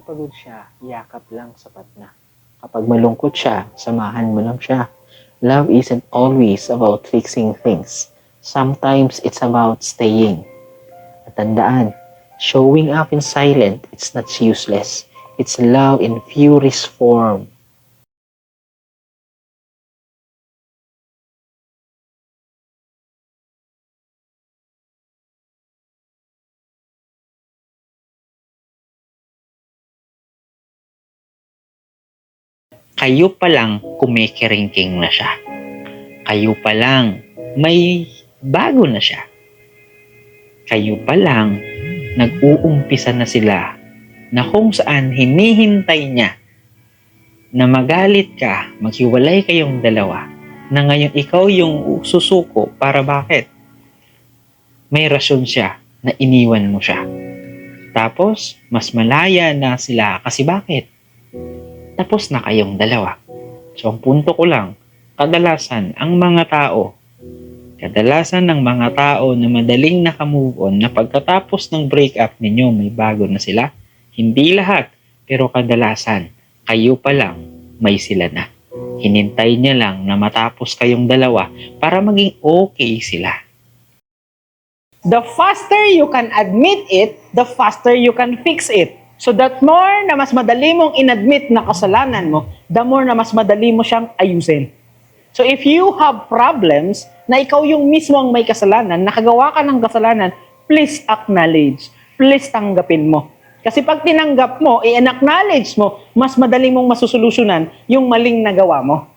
pagod siya, yakap lang sapat na. Kapag malungkot siya, samahan mo lang siya. Love isn't always about fixing things. Sometimes it's about staying. At tandaan, showing up in silent, it's not useless. It's love in purest form. Kayo pa lang kumikiringking na siya. Kayo pa lang may bago na siya. Kayo pa lang nag-uumpisa na sila na kung saan hinihintay niya na magalit ka, maghiwalay kayong dalawa, na ngayon ikaw yung susuko para bakit? May rason siya na iniwan mo siya. Tapos, mas malaya na sila kasi bakit? Tapos na kayong dalawa. So, ang punto ko lang, kadalasan ng mga tao na madaling nakamove on na pagkatapos ng breakup ninyo may bago na sila, hindi lahat, pero kadalasan, kayo pa lang may sila na. Hinintay niya lang na matapos kayong dalawa para maging okay sila. The faster you can admit it, the faster you can fix it. So that more na mas madali mong inadmit na kasalanan mo, the more na mas madali mo siyang ayusin. So if you have problems na ikaw yung mismo ang may kasalanan, nakagawa ka ng kasalanan, please acknowledge. Please tanggapin mo. Kasi pag tinanggap mo, i-acknowledge mo, mas madali mong masusolusyonan yung maling nagawa mo.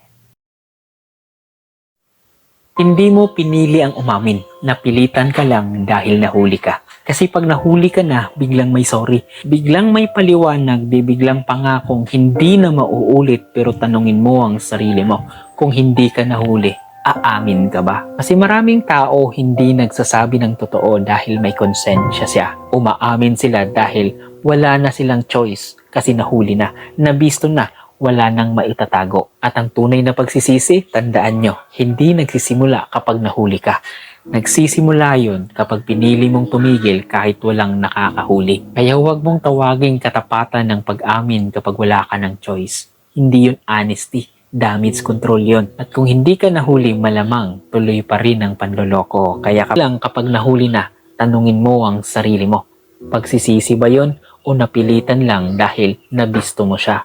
Hindi mo pinili ang umamin. Napilitan ka lang dahil nahuli ka. Kasi pag nahuli ka na, biglang may sorry. Biglang may paliwanag, biglang pangakong hindi na mauulit pero tanungin mo ang sarili mo. Kung hindi ka nahuli, aamin ka ba? Kasi maraming tao hindi nagsasabi ng totoo dahil may konsensya siya. Umaamin sila dahil wala na silang choice kasi nahuli na, nabisto na, wala nang maitatago. At ang tunay na pagsisisi, tandaan nyo, hindi nagsisimula kapag nahuli ka. Nagsisimula yun kapag pinili mong tumigil kahit walang nakakahuli. Kaya huwag mong tawaging katapatan ng pag-amin kapag wala ka ng choice. Hindi yun honesty, damage control yun. At kung hindi ka nahuli, malamang tuloy pa rin ang panloloko. Kaya lang kapag nahuli na, tanungin mo ang sarili mo. Pagsisisi ba yun o napilitan lang dahil nabisto mo siya?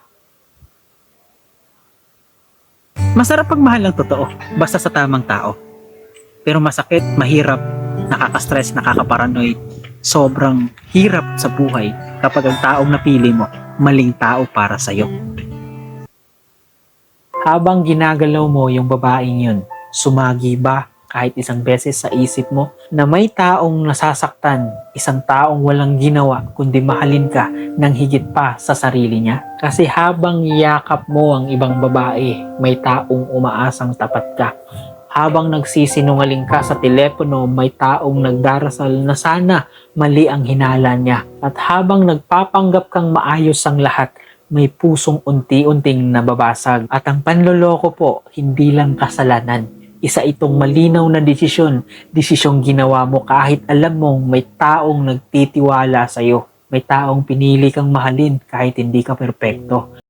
Masarap pagmahal ng totoo, basta sa tamang tao. Pero masakit, mahirap, nakaka-stress, nakaka-paranoid. Sobrang hirap sa buhay kapag ang taong napili mo, maling tao para sa'yo. Habang ginagalaw mo yung babaeng yun, sumagi ba kahit isang beses sa isip mo na may taong nasasaktan, isang taong walang ginawa kundi mahalin ka ng higit pa sa sarili niya? Kasi habang yakap mo ang ibang babae, may taong umaasang tapat ka. Habang nagsisinungaling ka sa telepono, may taong nagdarasal na sana mali ang hinala niya. At habang nagpapanggap kang maayos ang lahat, may pusong unti-unting nababasag. At ang panloloko po, hindi lang kasalanan. Isa itong malinaw na desisyong ginawa mo kahit alam mong may taong nagtitiwala sa'yo. May taong pinili kang mahalin kahit hindi ka perpekto.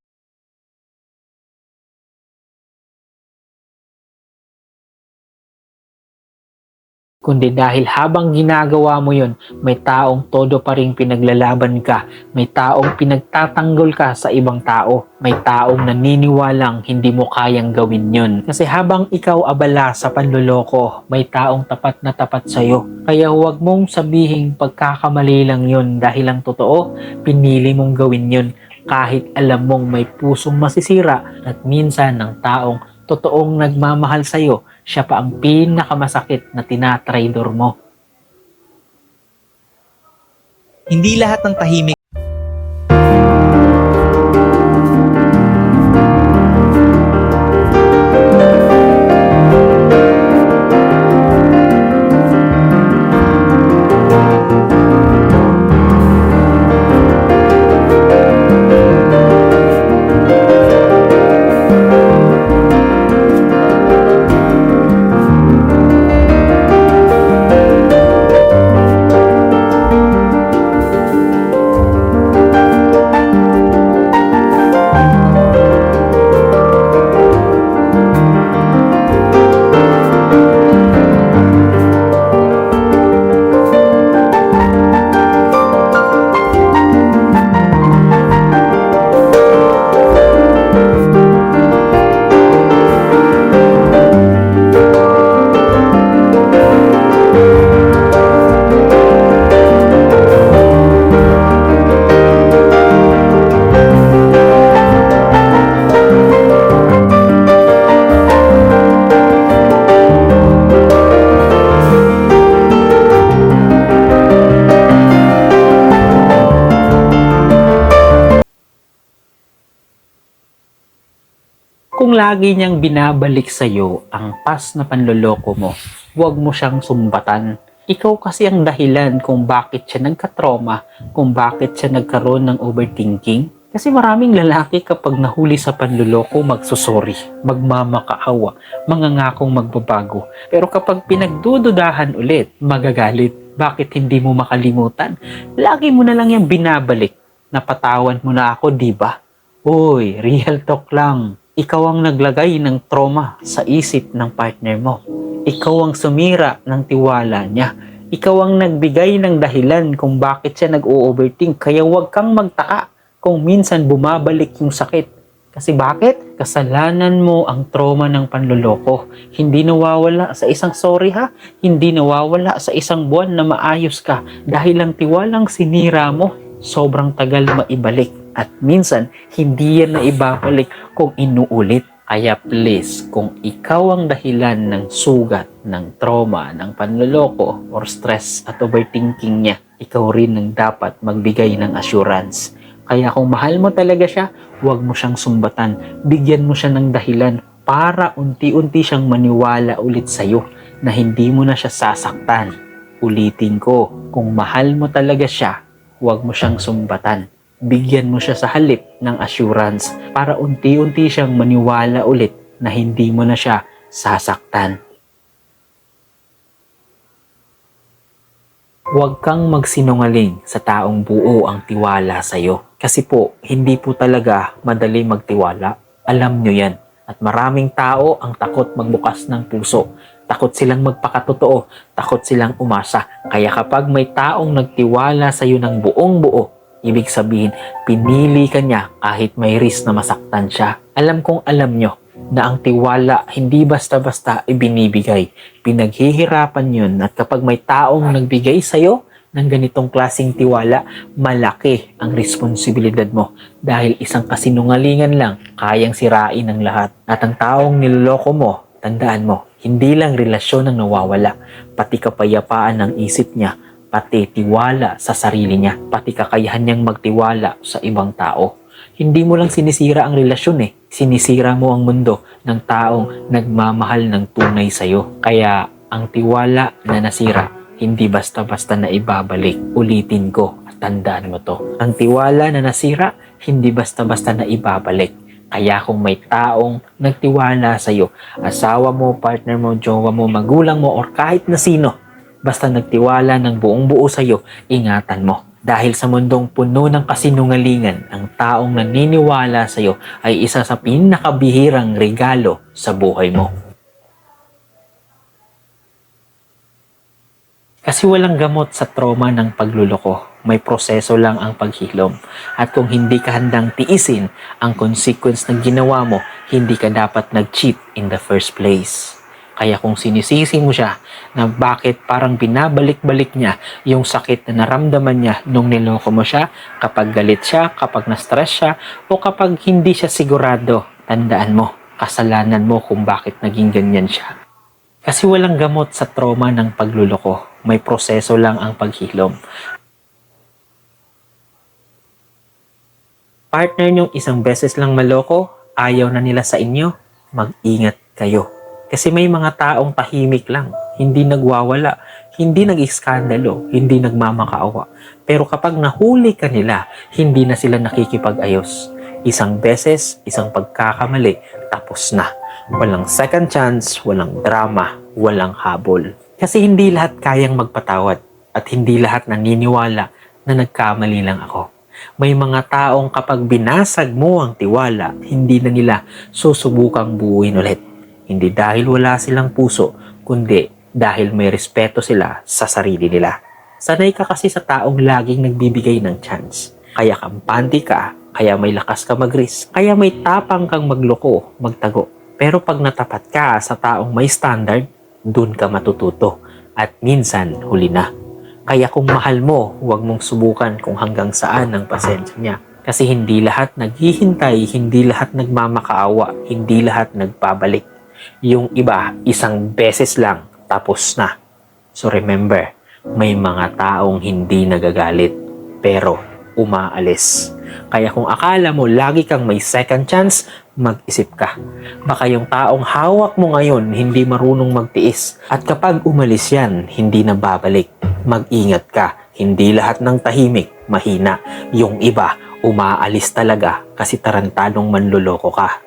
Kundi dahil habang ginagawa mo yun, may taong todo pa rin pinaglalaban ka, may taong pinagtatanggol ka sa ibang tao, may taong naniniwalang hindi mo kayang gawin yun. Kasi habang ikaw abala sa panloloko, may taong tapat na tapat sa'yo. Kaya huwag mong sabihing pagkakamali lang yun dahil ang totoo, pinili mong gawin yun kahit alam mong may pusong masisira at minsan ng taong totoong nagmamahal sa'yo, siya pa ang pinakamasakit na tinatraidor mo. Hindi lahat ng tahimik kung lagi niyang binabalik sa'yo ang past na panloloko mo, huwag mo siyang sumbatan. Ikaw kasi ang dahilan kung bakit siya nagka-trauma, kung bakit siya nagkaroon ng overthinking. Kasi maraming lalaki kapag nahuli sa panloloko, magsusorry, magmamakaawa, mangangakong magbabago. Pero kapag pinagdududahan ulit, magagalit. Bakit hindi mo makalimutan? Lagi mo na lang yung binabalik. Napatawan mo na ako, di ba? Uy, real talk lang. Ikaw ang naglagay ng trauma sa isip ng partner mo. Ikaw ang sumira ng tiwala niya. Ikaw ang nagbigay ng dahilan kung bakit siya nag-o-overthink. Kaya huwag kang magtaka kung minsan bumabalik yung sakit. Kasi bakit? Kasalanan mo ang trauma ng panloloko. Hindi nawawala sa isang sorry ha. Hindi nawawala sa isang buwan na maayos ka. Dahil ang tiwalang sinira mo, sobrang tagal maibalik. At minsan, hindi yan na ibabalik kung inuulit. Kaya please, kung ikaw ang dahilan ng sugat, ng trauma, ng panloloko, or stress at overthinking niya, ikaw rin ang dapat magbigay ng assurance. Kaya kung mahal mo talaga siya, huwag mo siyang sumbatan. Bigyan mo siya ng dahilan para unti-unti siyang maniwala ulit sa'yo na hindi mo na siya sasaktan. Ulitin ko, kung mahal mo talaga siya, huwag mo siyang sumbatan. Bigyan mo siya sa halip ng assurance para unti-unti siyang maniwala ulit na hindi mo na siya sasaktan. Huwag kang magsinungaling sa taong buo ang tiwala sa'yo. Kasi po, hindi po talaga madali magtiwala. Alam nyo yan. At maraming tao ang takot magbukas ng puso. Takot silang magpakatotoo. Takot silang umasa. Kaya kapag may taong nagtiwala sa'yo ng buong buo, ibig sabihin, pinili ka niya kahit may risk na masaktan siya. Alam kong alam nyo na ang tiwala hindi basta-basta ibinibigay. Pinaghihirapan yun at kapag may taong nagbigay sa'yo ng ganitong klaseng tiwala, malaki ang responsibilidad mo dahil isang kasinungalingan lang kayang sirain ang lahat. At ang taong niloloko mo, tandaan mo, hindi lang relasyon ang nawawala, pati kapayapaan ng isip niya, pati tiwala sa sarili niya, pati kakayahan niyang magtiwala sa ibang tao. Hindi mo lang sinisira ang relasyon sinisira mo ang mundo ng taong nagmamahal ng tunay sa'yo. Kaya ang tiwala na nasira, hindi basta-basta na ibabalik. Ulitin ko at tandaan mo to. Ang tiwala na nasira, hindi basta-basta na ibabalik. Kaya kung may taong nagtiwala sa'yo, asawa mo, partner mo, jowa mo, magulang mo, or kahit na sino, basta nagtiwala ng buong buo sa'yo, ingatan mo. Dahil sa mundong puno ng kasinungalingan, ang taong naniniwala sa'yo ay isa sa pinakabihirang regalo sa buhay mo. Kasi walang gamot sa trauma ng pagluloko. May proseso lang ang paghilom. At kung hindi ka handang tiisin ang consequence ng ginawa mo, hindi ka dapat nag-cheat in the first place. Kaya kung sinisisi mo siya na bakit parang binabalik-balik niya yung sakit na naramdaman niya nung niloko mo siya, kapag galit siya, kapag na-stress siya, o kapag hindi siya sigurado, tandaan mo, kasalanan mo kung bakit naging ganyan siya. Kasi walang gamot sa trauma ng pagluloko. May proseso lang ang paghilom. Partner niyong isang beses lang maloko, ayaw na nila sa inyo, mag-ingat kayo. Kasi may mga taong tahimik lang, hindi nagwawala, hindi nag-iskandalo, hindi nagmamakaawa. Pero kapag nahuli ka nila, hindi na sila nakikipag-ayos. Isang beses, isang pagkakamali, tapos na. Walang second chance, walang drama, walang habol. Kasi hindi lahat kayang magpatawad at hindi lahat naniniwala na nagkamali lang ako. May mga taong kapag binasag mo ang tiwala, hindi na nila susubukang buuin ulit. Hindi dahil wala silang puso, kundi dahil may respeto sila sa sarili nila. Sanay ka kasi sa taong laging nagbibigay ng chance. Kaya kampante ka, kaya may lakas ka mag-risk, kaya may tapang kang magloko, magtago. Pero pag natapat ka sa taong may standard, dun ka matututo. At minsan, huli na. Kaya kung mahal mo, huwag mong subukan kung hanggang saan ang pasensya niya. Kasi hindi lahat naghihintay, hindi lahat nagmamakaawa, hindi lahat nagpabalik. Yung iba, isang beses lang, tapos na. So remember, may mga taong hindi nagagalit, pero umaalis. Kaya kung akala mo lagi kang may second chance, mag-isip ka. Baka yung taong hawak mo ngayon hindi marunong magtiis. At kapag umalis yan, hindi na babalik. Mag-ingat ka. Hindi lahat ng tahimik, mahina. Yung iba, umaalis talaga kasi tarantadong manloloko ka.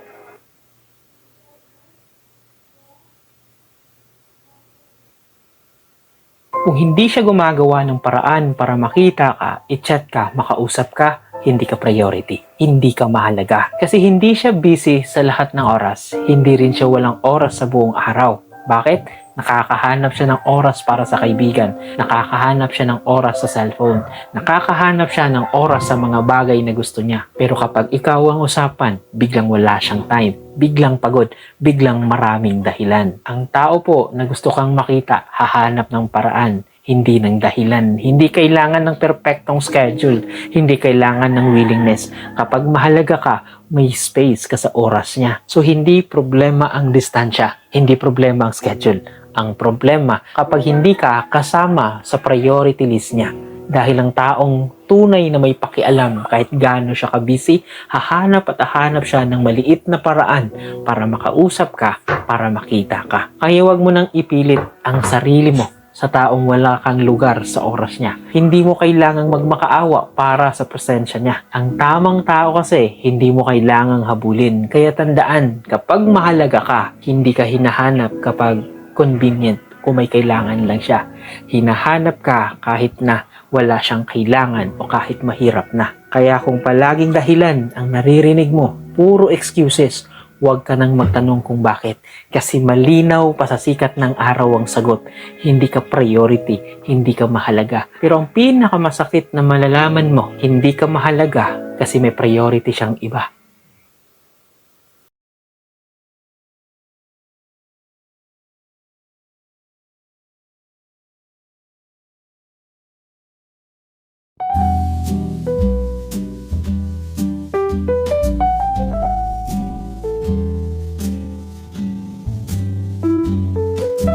Kung hindi siya gumagawa ng paraan para makita ka, i-chat ka, makausap ka, hindi ka priority. Hindi ka mahalaga. Kasi hindi siya busy sa lahat ng oras. Hindi rin siya walang oras sa buong araw. Bakit? Nakakahanap siya ng oras para sa kaibigan. Nakakahanap siya ng oras sa cellphone. Nakakahanap siya ng oras sa mga bagay na gusto niya. Pero kapag ikaw ang usapan, biglang wala siyang time. Biglang pagod. Biglang maraming dahilan. Ang tao po na gusto kang makita, hahanap ng paraan. Hindi ng dahilan. Hindi kailangan ng perfectong schedule. Hindi kailangan ng willingness. Kapag mahalaga ka, may space ka sa oras niya. So, hindi problema ang distansya. Hindi problema ang schedule. Ang problema kapag hindi ka kasama sa priority list niya. Dahil ang taong tunay na may pakialam kahit gaano siya ka-busy, hahanap at hahanap siya ng maliit na paraan para makausap ka, para makita ka. Kaya wag mo nang ipilit ang sarili mo sa taong wala kang lugar sa oras niya. Hindi mo kailangang magmakaawa para sa presensya niya. Ang tamang tao kasi, hindi mo kailangang habulin. Kaya tandaan, kapag mahalaga ka, hindi ka hinahanap kapag convenient kung may kailangan lang siya. Hinahanap ka kahit na wala siyang kailangan o kahit mahirap na. Kaya kung palaging dahilan ang naririnig mo, puro excuses, huwag ka nang magtanong kung bakit. Kasi malinaw pa sa sikat ng araw ang sagot. Hindi ka priority, hindi ka mahalaga. Pero ang pinakamasakit na malalaman mo, hindi ka mahalaga kasi may priority siyang iba.